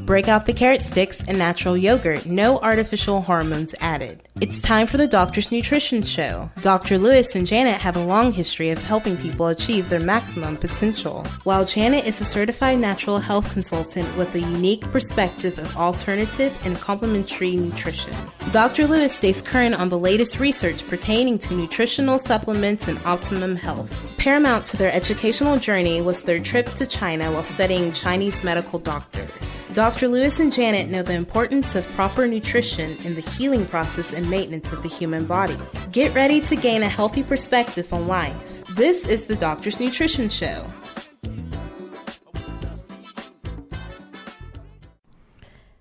Break out the carrot sticks and natural yogurt, no artificial hormones added. It's time for the Doctor's Nutrition Show. Dr. Lewis and Janet have a long history of helping people achieve their maximum potential. While Janet is a certified natural health consultant with a unique perspective of alternative and complementary nutrition, Dr. Lewis stays current on the latest research pertaining to nutritional supplements and optimum health. Paramount to their educational journey was their trip to China while studying Chinese medical doctors. Dr. Lewis and Janet know the importance of proper nutrition in the healing process and maintenance of the human body. Get ready to gain a healthy perspective on life. This is the Doctor's Nutrition Show.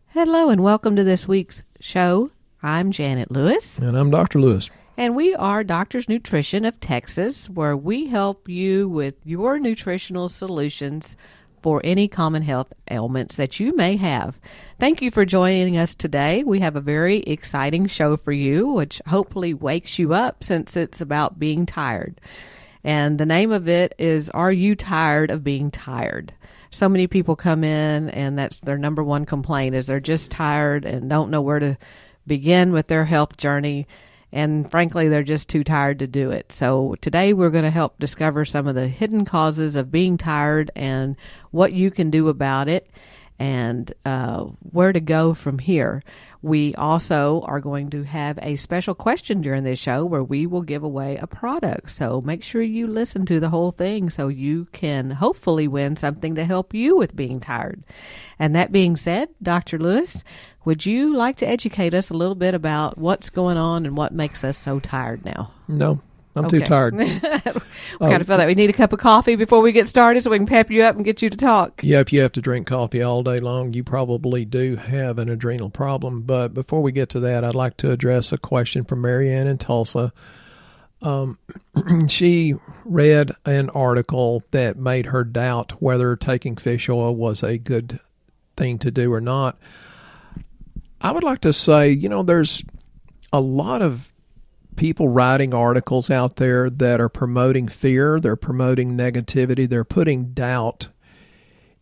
Hello and welcome to this week's show. I'm Janet Lewis. And I'm Dr. Lewis. And we are Doctor's Nutrition of Texas, where we help you with your nutritional solutions for any common health ailments that you may have. Thank you for joining us today. We have a very exciting show for you, which hopefully wakes you up since it's about being tired. And the name of it is, Are You Tired of Being Tired? So many people come in and that's their number one complaint is they're just tired and don't know where to begin with their health journey. And frankly, they're just too tired to do it. So today we're going to help discover some of the hidden causes of being tired and what you can do about it and where to go from here. We also are going to have a special question during this show where we will give away a product. So make sure you listen to the whole thing so you can hopefully win something to help you with being tired. And that being said, Dr. Lewis, would you like to educate us a little bit about what's going on and what makes us so tired now? No, I'm too tired. We kind of feel that we need a cup of coffee before we get started so we can pep you up and get you to talk. Yeah, if you have to drink coffee all day long, you probably do have an adrenal problem. But before we get to that, I'd like to address a question from Marianne in Tulsa. She read an article that made her doubt whether taking fish oil was a good thing to do or not. I would like to say, there's a lot of people writing articles out there that are promoting fear, they're promoting negativity, they're putting doubt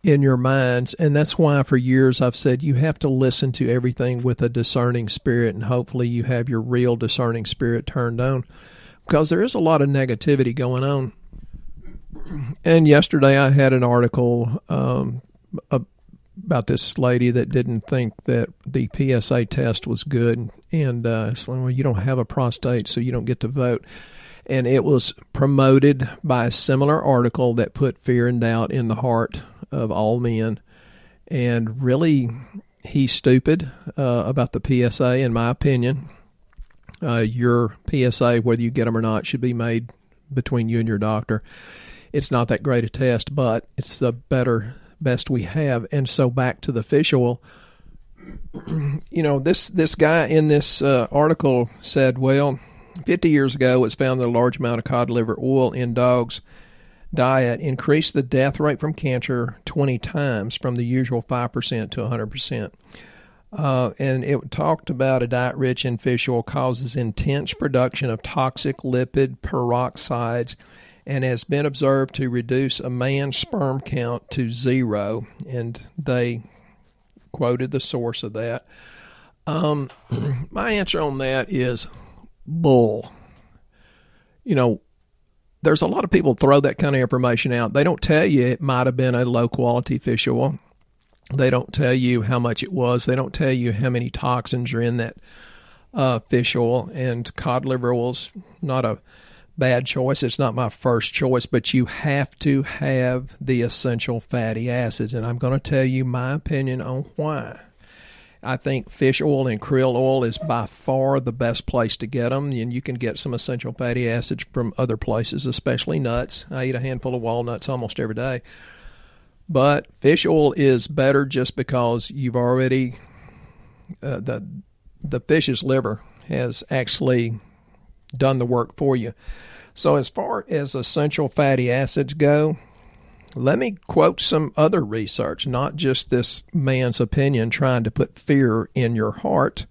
in your minds. And that's why for years I've said you have to listen to everything with a discerning spirit, and hopefully you have your real discerning spirit turned on, because there is a lot of negativity going on. And yesterday I had an article about this lady that didn't think that the PSA test was good. And it's like, well, you don't have a prostate, so you don't get to vote. And it was promoted by a similar article that put fear and doubt in the heart of all men. And really, he's stupid about the PSA, in my opinion. Your PSA, whether you get them or not, should be made between you and your doctor. It's not that great a test, but it's the best we have. And so back to the fish oil, this guy in this article said, well, 50 years ago it was found that a large amount of cod liver oil in dogs' diet increased the death rate from cancer 20 times, from the usual 5% to 100%. And it talked about a diet rich in fish oil causes intense production of toxic lipid peroxides and has been observed to reduce a man's sperm count to 0. And they quoted the source of that. My answer on that is bull. There's a lot of people throw that kind of information out. They don't tell you it might have been a low-quality fish oil. They don't tell you how much it was. They don't tell you how many toxins are in that fish oil. And cod liver oil's not a bad choice. It's not my first choice, but you have to have the essential fatty acids. And I'm going to tell you my opinion on why. I think fish oil and krill oil is by far the best place to get them. And you can get some essential fatty acids from other places, especially nuts. I eat a handful of walnuts almost every day. But fish oil is better just because you've already, the fish's liver has actually done the work for you. So as far as essential fatty acids go, let me quote some other research, not just this man's opinion trying to put fear in your heart.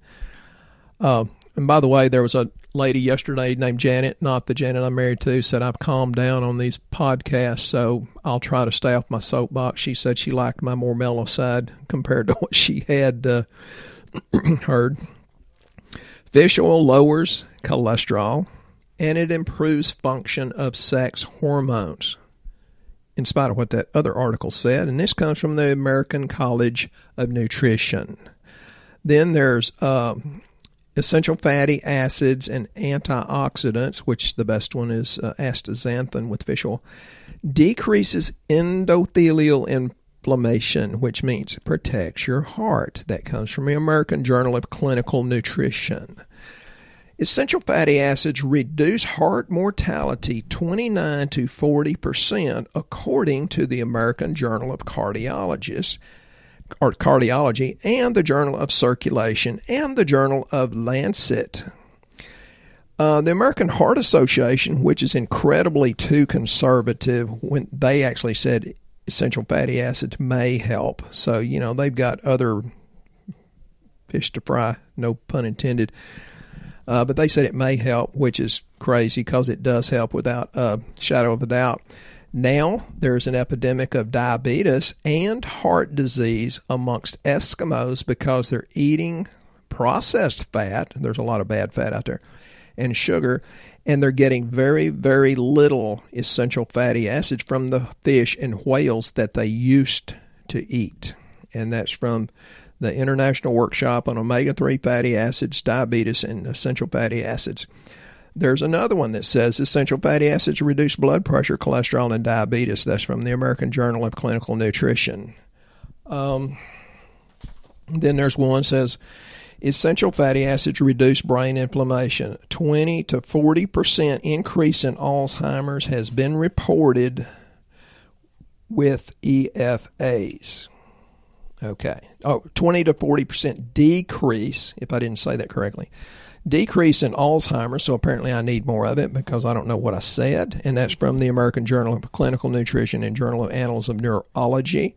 And by the way, there was a lady yesterday named Janet, not the Janet I'm married to, said I've calmed down on these podcasts, so I'll try to stay off my soapbox. She said she liked my more mellow side compared to what she had heard. Fish oil lowers cholesterol, and it improves function of sex hormones, in spite of what that other article said. And this comes from the American College of Nutrition. Then there's essential fatty acids and antioxidants, which the best one is astaxanthin with fish oil, decreases endothelial inflammation, which means it protects your heart. That comes from the American Journal of Clinical Nutrition. Essential fatty acids reduce heart mortality 29 to 40%, according to the American Journal of Cardiology and the Journal of Circulation and the Journal of Lancet. The American Heart Association, which is incredibly too conservative, when they actually said essential fatty acids may help. So, they've got other fish to fry, no pun intended. But they said it may help, which is crazy because it does help without a shadow of a doubt. Now, there's an epidemic of diabetes and heart disease amongst Eskimos because they're eating processed fat. There's a lot of bad fat out there, and sugar, and they're getting very, very little essential fatty acids from the fish and whales that they used to eat. And that's from the International Workshop on Omega-3 Fatty Acids, Diabetes, and Essential Fatty Acids. There's another one that says essential fatty acids reduce blood pressure, cholesterol, and diabetes. That's from the American Journal of Clinical Nutrition. Then there's one that says essential fatty acids reduce brain inflammation. 20 to 40% increase in Alzheimer's has been reported with EFAs. Okay. 20 to 40% decrease, if I didn't say that correctly. Decrease in Alzheimer's, so apparently I need more of it because I don't know what I said, and that's from the American Journal of Clinical Nutrition and Journal of Annals of Neurology.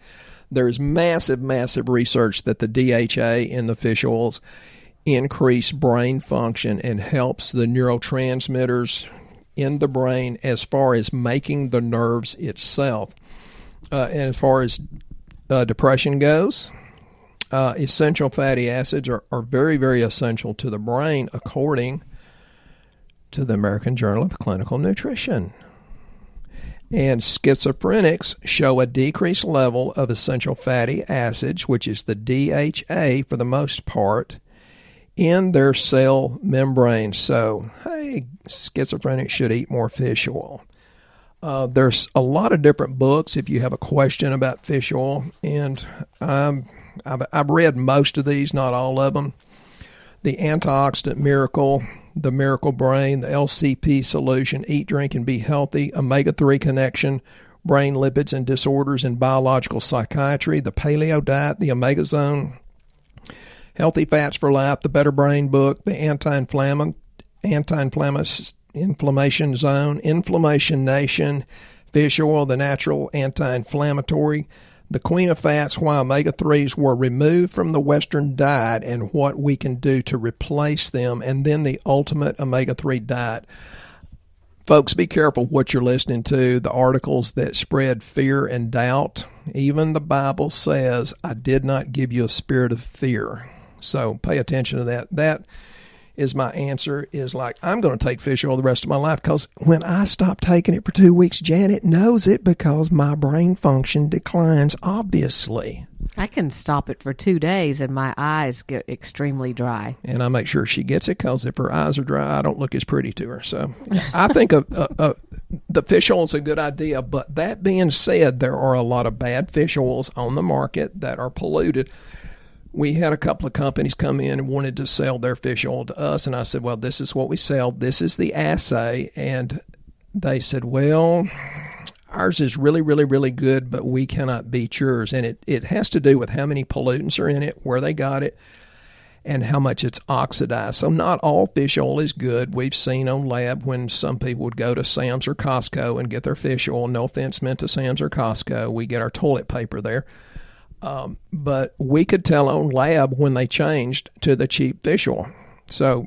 There's massive, massive research that the DHA in the fish oils increase brain function and helps the neurotransmitters in the brain as far as making the nerves itself. And as far as depression goes, essential fatty acids are very, very essential to the brain, according to the American Journal of Clinical Nutrition. And schizophrenics show a decreased level of essential fatty acids, which is the DHA for the most part, in their cell membrane. So, hey, schizophrenics should eat more fish oil. There's a lot of different books if you have a question about fish oil, and I've read most of these, not all of them. The Antioxidant Miracle, The Miracle Brain, the LCP Solution, Eat, Drink, and Be Healthy, Omega-3 Connection, Brain Lipids and Disorders in Biological Psychiatry, The Paleo Diet, The Omega Zone, Healthy Fats for Life, The Better Brain Book, The Anti-Inflammation Zone, Inflammation Nation, Fish Oil, The Natural Anti-Inflammatory, The Queen of Fats, Why Omega-3s Were Removed from the Western Diet and What We Can Do to Replace Them, and then The Ultimate Omega-3 Diet. Folks, be careful what you're listening to, the articles that spread fear and doubt. Even the Bible says, I did not give you a spirit of fear. So pay attention to that. That is my answer, is like, I'm going to take fish oil the rest of my life, because when I stop taking it for 2 weeks, Janet knows it, because my brain function declines, obviously. I can stop it for 2 days and my eyes get extremely dry. And I make sure she gets it, because if her eyes are dry, I don't look as pretty to her. So I think the fish oil is a good idea. But that being said, there are a lot of bad fish oils on the market that are polluted. We had a couple of companies come in and wanted to sell their fish oil to us, and I said, well, this is what we sell. This is the assay. And they said, well, ours is really, really, really good, but we cannot beat yours. And it has to do with how many pollutants are in it, where they got it, and how much it's oxidized. So not all fish oil is good. We've seen on lab when some people would go to Sam's or Costco and get their fish oil. No offense meant to Sam's or Costco. We get our toilet paper there. But we could tell on lab when they changed to the cheap fish oil. So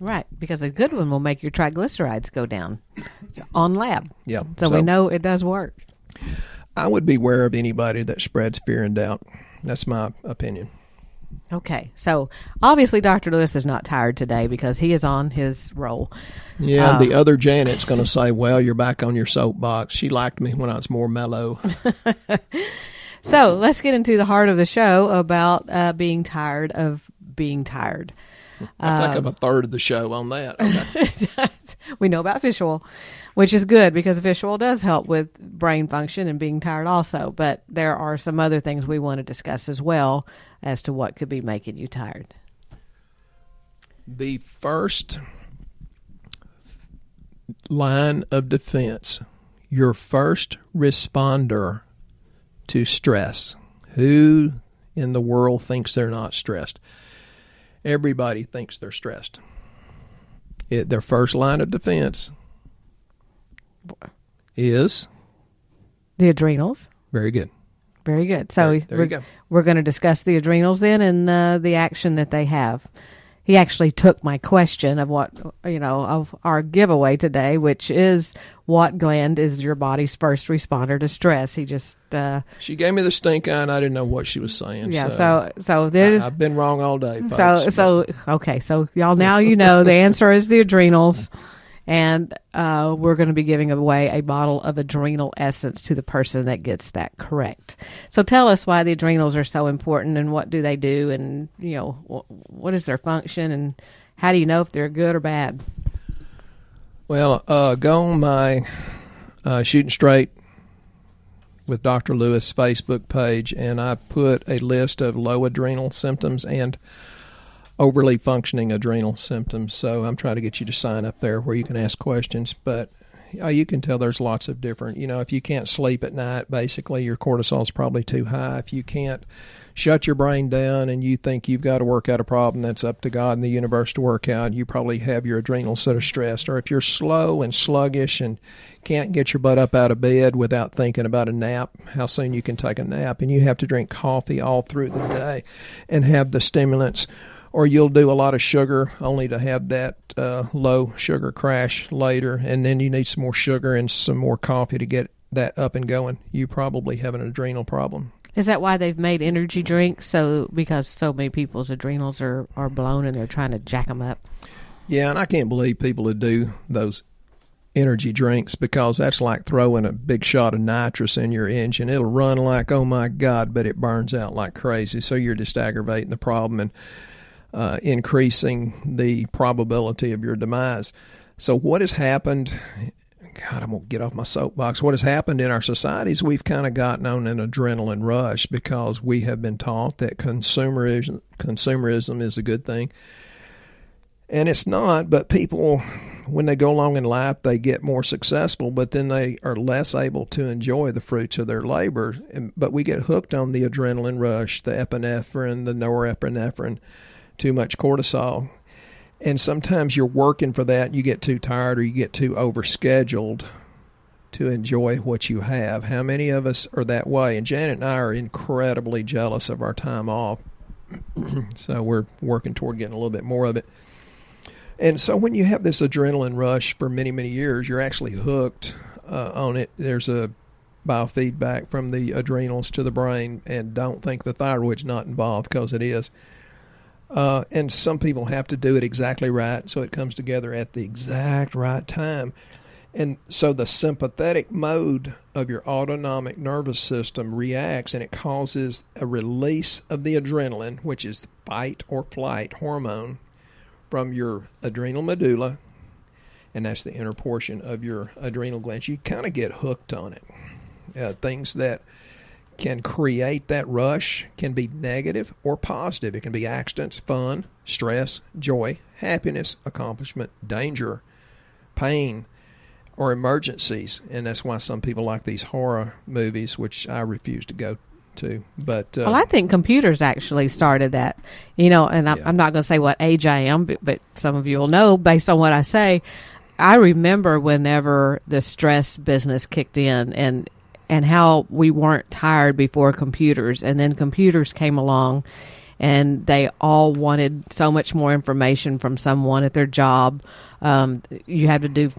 Right, because a good one will make your triglycerides go down on lab. Yeah. So we know it does work. I would beware of anybody that spreads fear and doubt. That's my opinion. Okay, so obviously Dr. Lewis is not tired today because he is on his roll. Yeah, the other Janet's going to say, well, you're back on your soapbox. She liked me when I was more mellow. So let's get into the heart of the show about being tired of being tired. I'll take up a third of the show on that. Okay. We know about fish oil, which is good because fish oil does help with brain function and being tired also. But there are some other things we want to discuss as well as to what could be making you tired. The first line of defense, your first responder to stress. Who in the world thinks they're not stressed? Everybody thinks they're stressed. Their first line of defense is the adrenals. Very good. Very good. So there you go. We're going to discuss the adrenals then and the action that they have. He actually took my question of of our giveaway today, which is what gland is your body's first responder to stress. He just she gave me the stink eye, and I didn't know what she was saying. Yeah, so then I've been wrong all day, folks. So y'all now you know the answer is the adrenals. And we're going to be giving away a bottle of adrenal essence to the person that gets that correct. So tell us why the adrenals are so important and what do they do and, what is their function and how do you know if they're good or bad? Well, go on my Shooting Straight with Dr. Lewis Facebook page, and I put a list of low adrenal symptoms and overly functioning adrenal symptoms. So I'm trying to get you to sign up there where you can ask questions. But you can tell there's lots of different, if you can't sleep at night, basically your cortisol's probably too high. If you can't shut your brain down and you think you've got to work out a problem that's up to God and the universe to work out, you probably have your adrenals that are stressed. Or if you're slow and sluggish and can't get your butt up out of bed without thinking about a nap, how soon you can take a nap, and you have to drink coffee all through the day and have the stimulants, or you'll do a lot of sugar only to have that low sugar crash later, and then you need some more sugar and some more coffee to get that up and going. You probably have an adrenal problem. Is that why they've made energy drinks? Because so many people's adrenals are blown and they're trying to jack them up? Yeah, and I can't believe people who do those energy drinks, because that's like throwing a big shot of nitrous in your engine. It'll run like, oh my God, but it burns out like crazy. So you're just aggravating the problem and increasing the probability of your demise. So what has happened, God, I'm going to get off my soapbox. What has happened in our societies, we've kind of gotten on an adrenaline rush because we have been taught that consumerism is a good thing. And it's not, but people, when they go along in life, they get more successful, but then they are less able to enjoy the fruits of their labor. But we get hooked on the adrenaline rush, the epinephrine, the norepinephrine, too much cortisol. And sometimes you're working for that and you get too tired or you get too overscheduled to enjoy what you have. How many of us are that way? And Janet and I are incredibly jealous of our time off. So we're working toward getting a little bit more of it. And so when you have this adrenaline rush for many, many years, you're actually hooked on it. There's a biofeedback from the adrenals to the brain, and don't think the thyroid's not involved, because it is. And some people have to do it exactly right, so it comes together at the exact right time. And so the sympathetic mode of your autonomic nervous system reacts, and it causes a release of the adrenaline, which is the fight or flight hormone, from your adrenal medulla, and that's the inner portion of your adrenal glands. You kind of get hooked on it. Things that can create that rush can be negative or positive. It can be accidents, fun, stress, joy, happiness, accomplishment, danger, pain, or emergencies. And that's why some people like these horror movies, which I refuse to go to. But well, I think computers actually started that, and I'm not going to say what age I am, but some of you will know based on what I say. I remember whenever the stress business kicked in and how we weren't tired before computers, and then computers came along and they all wanted so much more information from someone at their job. You had to do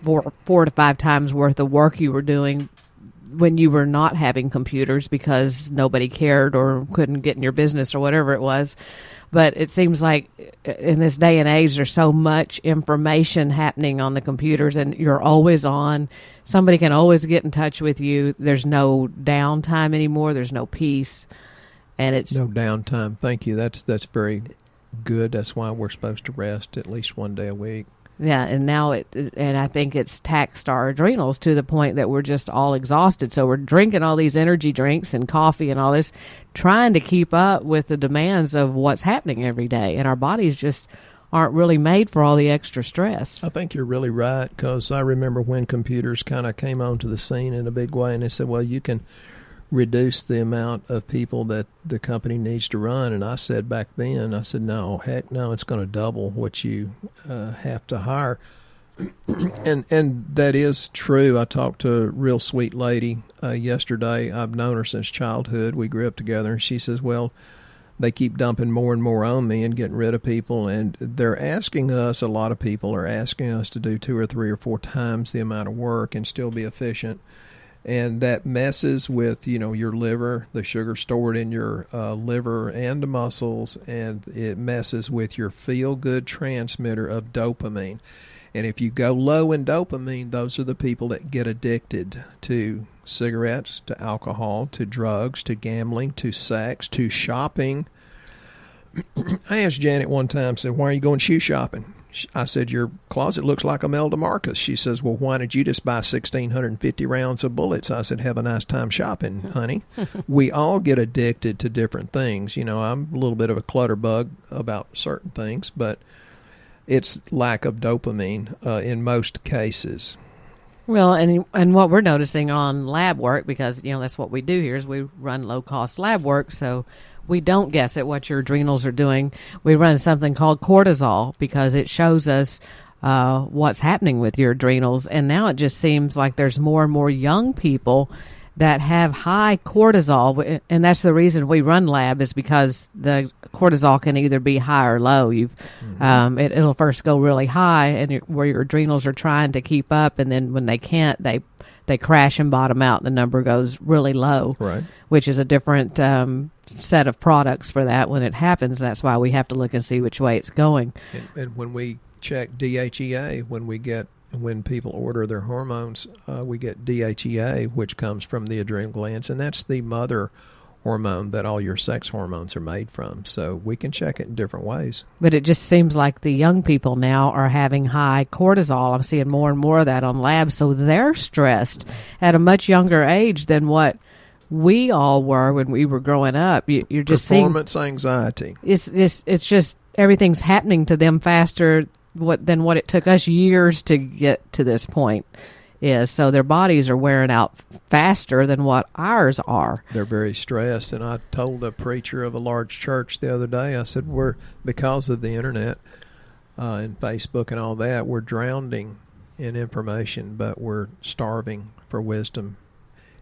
four to 5 times worth of work you were doing when you were not having computers because nobody cared or couldn't get in your business or whatever it was. But it seems like in this day and age, there's so much information happening on the computers, and you're always on. Somebody can always get in touch with you. There's no downtime anymore. There's no peace. And it's no downtime. Thank you. That's very good. That's why we're supposed to rest at least one day a week. Yeah, and now and I think it's taxed our adrenals to the point that we're just all exhausted. So we're drinking all these energy drinks and coffee and all this, trying to keep up with the demands of what's happening every day. And our bodies just aren't really made for all the extra stress. I think you're really right, because I remember when computers kind of came onto the scene in a big way, and they said, well, you can reduce the amount of people that the company needs to run. And I said back then, I said, no, heck no, it's going to double what you have to hire. and that is true. I talked to a real sweet lady yesterday. I've known her since childhood. We grew up together. And she says, well, they keep dumping more and more on me and getting rid of people. And they're asking us, a lot of people are asking us to do 2 or 3 or 4 times the amount of work and still be efficient. And that messes with, your liver, the sugar stored in your liver and the muscles, and it messes with your feel-good transmitter of dopamine. And if you go low in dopamine, those are the people that get addicted to cigarettes, to alcohol, to drugs, to gambling, to sex, to shopping. I asked Janet one time, said, why are you going shoe shopping? I said, your closet looks like Imelda Marcus. She says, well, why did you just buy 1,650 rounds of bullets? I said, have a nice time shopping, honey. We all get addicted to different things. I'm a little bit of a clutter bug about certain things, but it's lack of dopamine in most cases. Well, and what we're noticing on lab work, because, that's what we do here, is we run low-cost lab work, so we don't guess at what your adrenals are doing. We run something called cortisol because it shows us what's happening with your adrenals. And now it just seems like there's more and more young people that have high cortisol. And that's the reason we run lab, is because the cortisol can either be high or low. It'll first go really high, and where your adrenals are trying to keep up. And then when they can't, they crash and bottom out. The number goes really low, right? Which is a different set of products for that when it happens. That's why we have to look and see which way it's going. And when we check DHEA, when people order their hormones, we get DHEA, which comes from the adrenal glands, and that's the mother hormone that all your sex hormones are made from. So we can check it in different ways. But it just seems like the young people now are having high cortisol. I'm seeing more and more of that on labs. So they're stressed at a much younger age than what we all were when we were growing up. You're just performance anxiety. It's just everything's happening to them faster than what it took us years to get to this point. So their bodies are wearing out faster than what ours are. They're very stressed. And I told a preacher of a large church the other day, I said, because of the internet and Facebook and all that, we're drowning in information, but we're starving for wisdom.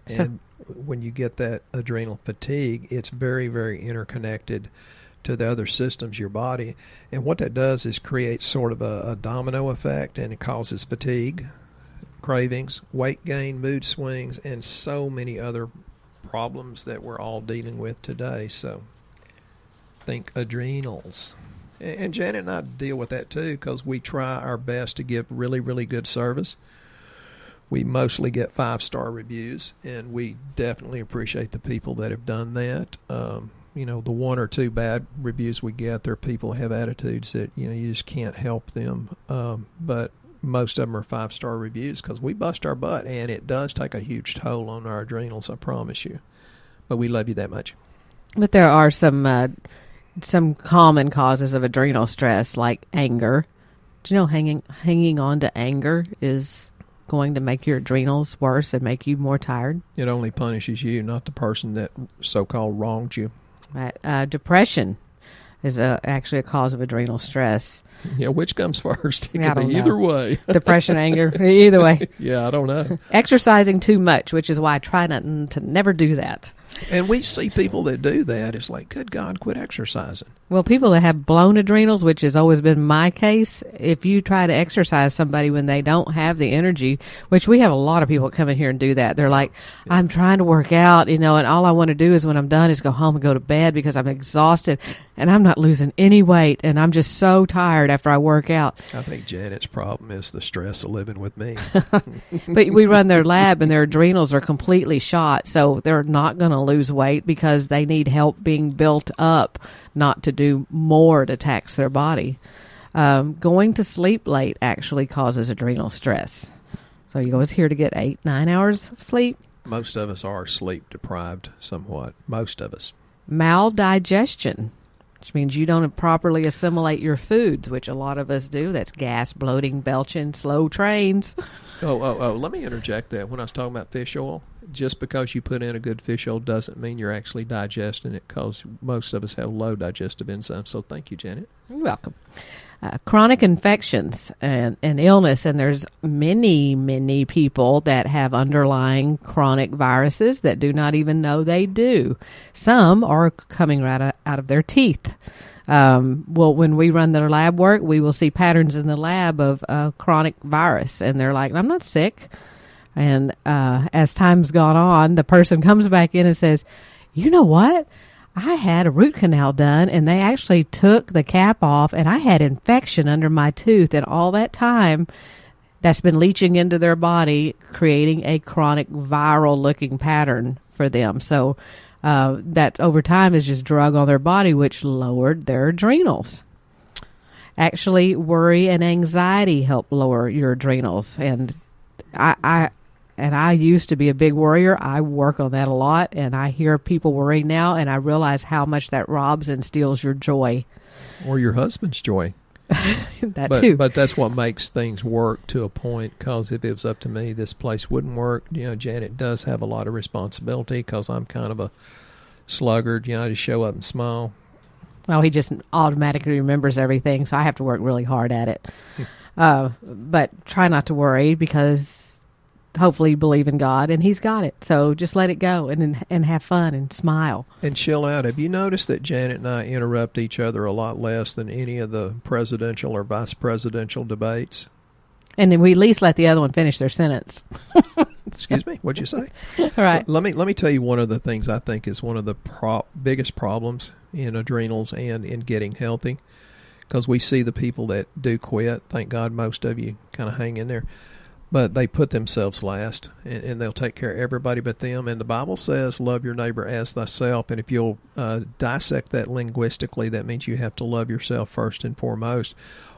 And when you get that adrenal fatigue, it's very, very interconnected to the other systems of your body. And what that does is create sort of a domino effect, and it causes fatigue, cravings, weight gain, mood swings, and so many other problems that we're all dealing with today. So think adrenals. And Janet and I deal with that too, because we try our best to give really, really good service. We mostly get 5-star reviews, and we definitely appreciate the people that have done that. The 1 or 2 bad reviews we get, there are people who have attitudes that, you just can't help them. But most of them are 5-star reviews, because we bust our butt, and it does take a huge toll on our adrenals, I promise you. But we love you that much. But there are some common causes of adrenal stress, like anger. Do you know hanging on to anger is going to make your adrenals worse and make you more tired? It only punishes you, not the person that so-called wronged you. Right. Depression is actually a cause of adrenal stress. Yeah, which comes first? It could be either way. Depression, anger, either way. Yeah, I don't know. Exercising too much, which is why I try to never do that. And we see people that do that. It's like, good God, quit exercising. Well, people that have blown adrenals, which has always been my case, if you try to exercise somebody when they don't have the energy, which we have a lot of people come in here and do that. They're like, I'm trying to work out, and all I want to do is when I'm done is go home and go to bed because I'm exhausted and I'm not losing any weight and I'm just so tired after I work out. I think Janet's problem is the stress of living with me. But we run their lab and their adrenals are completely shot, so they're not going to lose weight because they need help being built up, not to do more to tax their body. Going to sleep late actually causes adrenal stress. So you always here to get 8-9 hours of sleep. Most of us are sleep deprived somewhat. Most of us. Maldigestion, which means you don't properly assimilate your foods, which a lot of us do. That's gas, bloating, belching, slow trains. Oh, let me interject that. When I was talking about fish oil, just because you put in a good fish oil doesn't mean you're actually digesting it, because most of us have low digestive enzymes. So thank you, Janet. You're welcome. Chronic infections and illness, and there's many people that have underlying chronic viruses that do not even know they do. Some are coming right out of their teeth. Well, when we run their lab work, we will see patterns in the lab of a chronic virus, and they're like, I'm not sick. And as time's gone on, the person comes back in and says, you know what? I had a root canal done, and they actually took the cap off, and I had infection under my tooth, and all that time that's been leaching into their body, creating a chronic viral-looking pattern for them. So that over time is just drug on their body, which lowered their adrenals. Actually, worry and anxiety help lower your adrenals, and I used to be a big worrier. I work on that a lot, and I hear people worry now, and I realize how much that robs and steals your joy. Or your husband's joy. Too. But that's what makes things work to a point, because if it was up to me, this place wouldn't work. Janet does have a lot of responsibility because I'm kind of a sluggard. I just show up and smile. Well, he just automatically remembers everything, so I have to work really hard at it. But try not to worry, because hopefully you believe in God, and He's got it. So just let it go and have fun and smile. And chill out. Have you noticed that Janet and I interrupt each other a lot less than any of the presidential or vice presidential debates? And then we at least let the other one finish their sentence. Excuse me? What'd you say? All right. Let me tell you one of the things I think is one of the biggest problems in adrenals and in getting healthy, because we see the people that do quit. Thank God most of you kind of hang in there. But they put themselves last, and they'll take care of everybody but them. And the Bible says, love your neighbor as thyself. And if you'll dissect that linguistically, that means you have to love yourself first and foremost,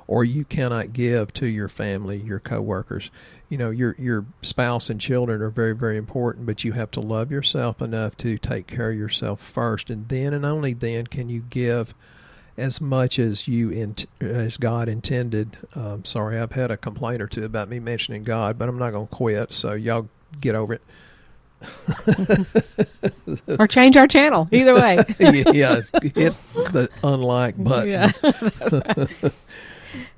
or you cannot give to your family, your coworkers. Your spouse and children are very, very important, but you have to love yourself enough to take care of yourself first. And then and only then can you give as much as as God intended. Sorry, I've had a complaint or two about me mentioning God, but I'm not going to quit, so y'all get over it. Or change our channel, either way. Yeah, hit the unlike button. Yeah.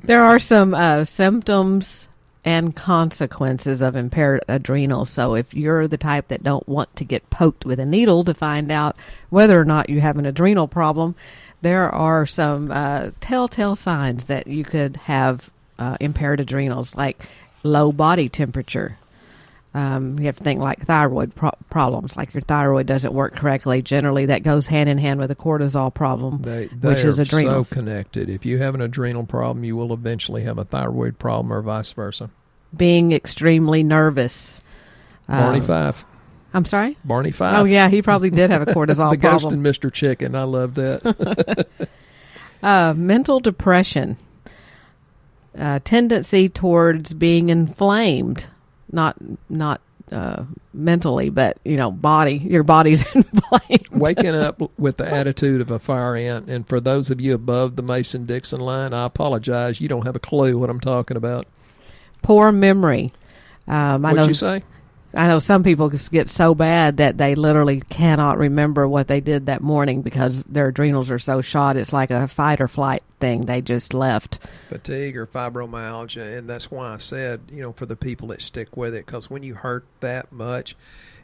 There are some symptoms and consequences of impaired adrenals. So if you're the type that don't want to get poked with a needle to find out whether or not you have an adrenal problem, there are some telltale signs that you could have impaired adrenals, like low body temperature. You have to think like thyroid problems, like your thyroid doesn't work correctly. Generally, that goes hand in hand with a cortisol problem, which is adrenals. So connected. If you have an adrenal problem, you will eventually have a thyroid problem, or vice versa. Being extremely nervous. Barney Fife. I'm sorry? Barney Fife. Oh, yeah, he probably did have a cortisol the problem. Ghost and Mr. Chicken. I love that. Mental depression. Tendency towards being inflamed. Not mentally, but, your body's inflamed. Waking up with the attitude of a fire ant. And for those of you above the Mason-Dixon line, I apologize. You don't have a clue what I'm talking about. Poor memory. What'd you say? I know some people get so bad that they literally cannot remember what they did that morning because their adrenals are so shot. It's like a fight or flight thing. They just left. Fatigue or fibromyalgia, and that's why I said, for the people that stick with it, because when you hurt that much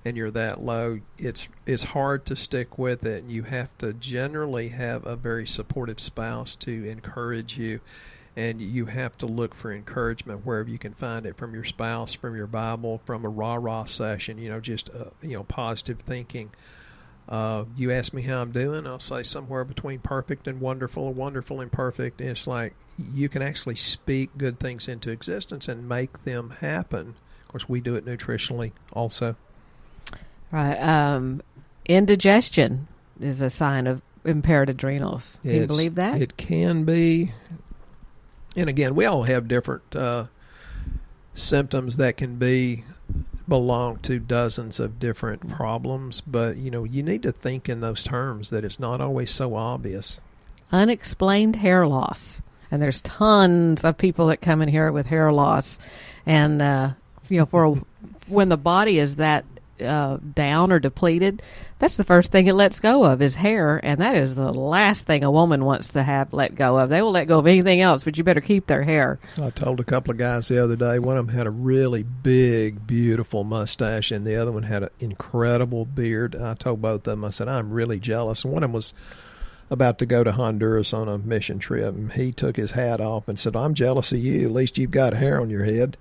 and you're that low, it's hard to stick with it. You have to generally have a very supportive spouse to encourage you. And you have to look for encouragement wherever you can find it, from your spouse, from your Bible, from a rah-rah session, just, positive thinking. You ask me how I'm doing, I'll say somewhere between perfect and wonderful, or wonderful and perfect. And it's like you can actually speak good things into existence and make them happen. Of course, we do it nutritionally also. Right. Indigestion is a sign of impaired adrenals. Can you believe that? It can be. And again, we all have different symptoms that can belong to dozens of different problems, but you need to think in those terms, that it's not always so obvious. Unexplained hair loss, and there's tons of people that come in here with hair loss, and for when the body is that down or depleted, that's the first thing it lets go of is hair, and that is the last thing a woman wants to have let go of. They will let go of anything else, but you better keep their hair. So I told a couple of guys the other day, one of them had a really big, beautiful mustache, and the other one had an incredible beard. I told both of them, I said, I'm really jealous. And one of them was about to go to Honduras on a mission trip, and he took his hat off and said, I'm jealous of you. At least you've got hair on your head.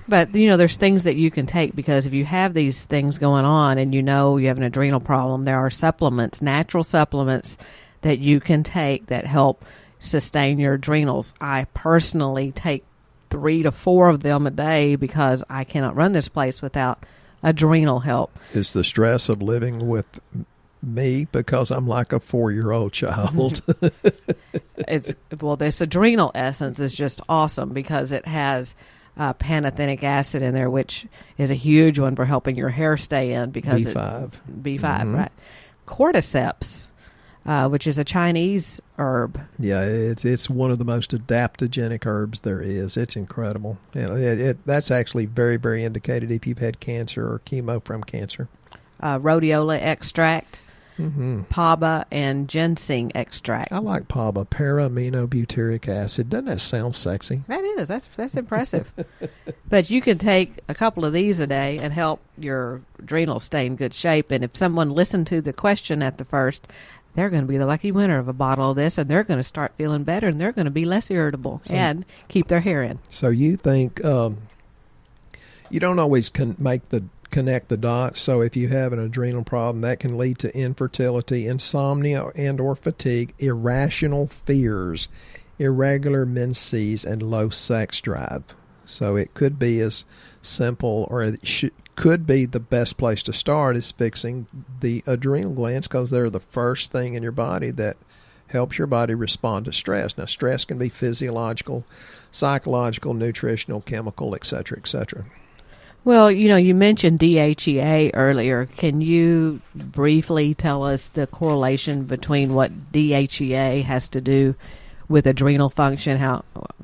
But, there's things that you can take, because if you have these things going on and you have an adrenal problem, there are supplements, natural supplements that you can take that help sustain your adrenals. I personally take 3 to 4 of them a day because I cannot run this place without adrenal help. Is the stress of living with me because I'm like a 4-year-old child? This adrenal essence is just awesome because it has pantothenic acid in there, which is a huge one for helping your hair stay in, because B5. Right? Cordyceps, which is a Chinese herb. Yeah, it's one of the most adaptogenic herbs there is. It's incredible. That's actually very, very indicated if you've had cancer or chemo from cancer. Rhodiola extract. PABA and ginseng extract. I like PABA, para-aminobutyric acid. Doesn't that sound sexy? That is. That's impressive. But you can take a couple of these a day and help your adrenals stay in good shape. And if someone listened to the question at the first, they're going to be the lucky winner of a bottle of this, and they're going to start feeling better, and they're going to be less irritable and keep their hair in. So you think you don't always connect the dots. So if you have an adrenal problem, that can lead to infertility, insomnia and or fatigue, irrational fears, irregular menses, and low sex drive. So it could be as simple, or could be the best place to start is fixing the adrenal glands, because they're the first thing in your body that helps your body respond to stress. Now, stress can be physiological, psychological, nutritional, chemical, etc., etc. Well, you mentioned DHEA earlier. Can you briefly tell us the correlation between what DHEA has to do with adrenal function?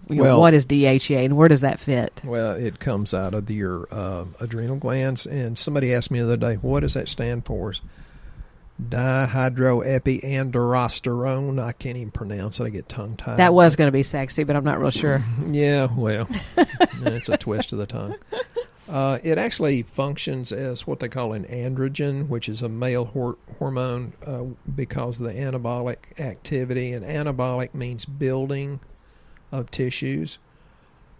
What is DHEA and where does that fit? Well, it comes out of your adrenal glands. And somebody asked me the other day, what does that stand for? Dihydroepiandrosterone. I can't even pronounce it. I get tongue-tied. That was going to be sexy, but I'm not real sure. Yeah, well, it's a twist of the tongue. It actually functions as what they call an androgen, which is a male hormone because of the anabolic activity. And anabolic means building of tissues.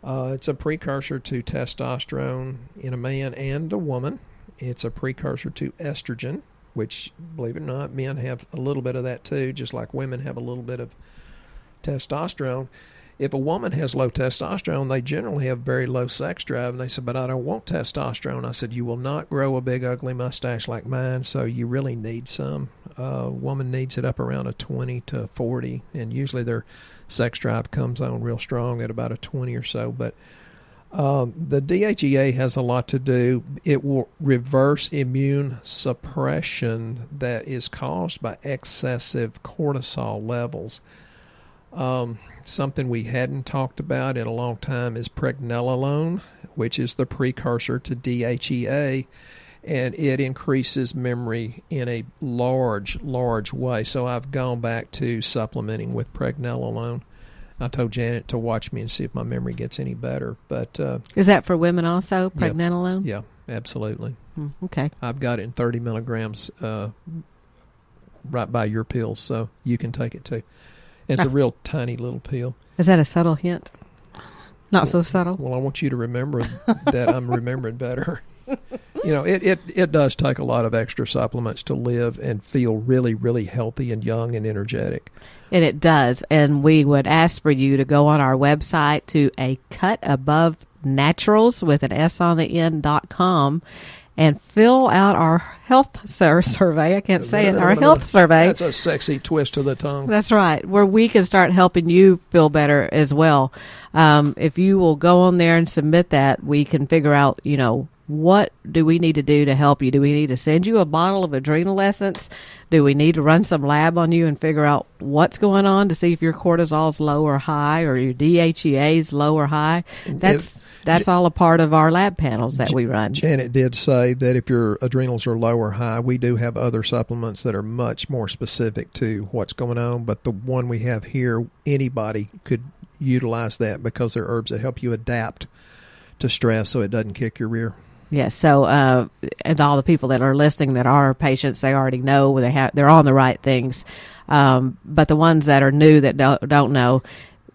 It's a precursor to testosterone in a man and a woman. It's a precursor to estrogen, which, believe it or not, men have a little bit of that too, just like women have a little bit of testosterone. If a woman has low testosterone, they generally have very low sex drive. And they said, but I don't want testosterone. I said, you will not grow a big, ugly mustache like mine, so you really need some. A woman needs it up around a 20 to 40, and usually their sex drive comes on real strong at about a 20 or so. But the DHEA has a lot to do. It will reverse immune suppression that is caused by excessive cortisol levels. Something we hadn't talked about in a long time is pregnenolone, which is the precursor to DHEA, and it increases memory in a large way. So I've gone back to supplementing with pregnenolone. I told Janet to watch me and see if my memory gets any better. But is that for women also, pregnenolone? Yeah, absolutely. Okay. I've got it in 30 milligrams right by your pills, so you can take it too. It's a real tiny little pill. Is that a subtle hint? Not so subtle? Well, I want you to remember that I'm remembering better. It does take a lot of extra supplements to live and feel really, really healthy and young and energetic. And it does. And we would ask for you to go on our website to a Cut Above Naturals with an S on the end.com and fill out our health survey. I can't say it. Our health survey. That's a sexy twist to the tongue. That's right. Where we can start helping you feel better as well. If you will go on there and submit that, we can figure out, what do we need to do to help you? Do we need to send you a bottle of Adrenal Essence? Do we need to run some lab on you and figure out what's going on to see if your cortisol's low or high or your DHEA's low or high? That's all a part of our lab panels that we run. Janet did say that if your adrenals are low or high, we do have other supplements that are much more specific to what's going on. But the one we have here, anybody could utilize that because they're herbs that help you adapt to stress so it doesn't kick your rear. Yes, so and all the people that are listening that are patients, they already know they're on the right things. But the ones that are new that don't know,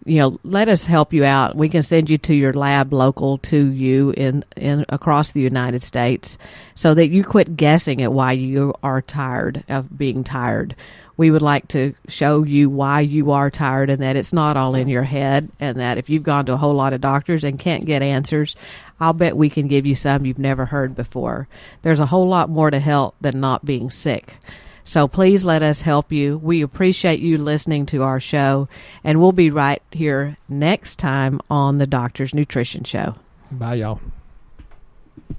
let us help you out. We can send you to your lab local to you in across the United States so that you quit guessing at why you are tired of being tired. We would like to show you why you are tired and that it's not all in your head, and that if you've gone to a whole lot of doctors and can't get answers, I'll bet we can give you some you've never heard before. There's a whole lot more to health than not being sick. So please let us help you. We appreciate you listening to our show, and we'll be right here next time on the Doctor's Nutrition Show. Bye, y'all.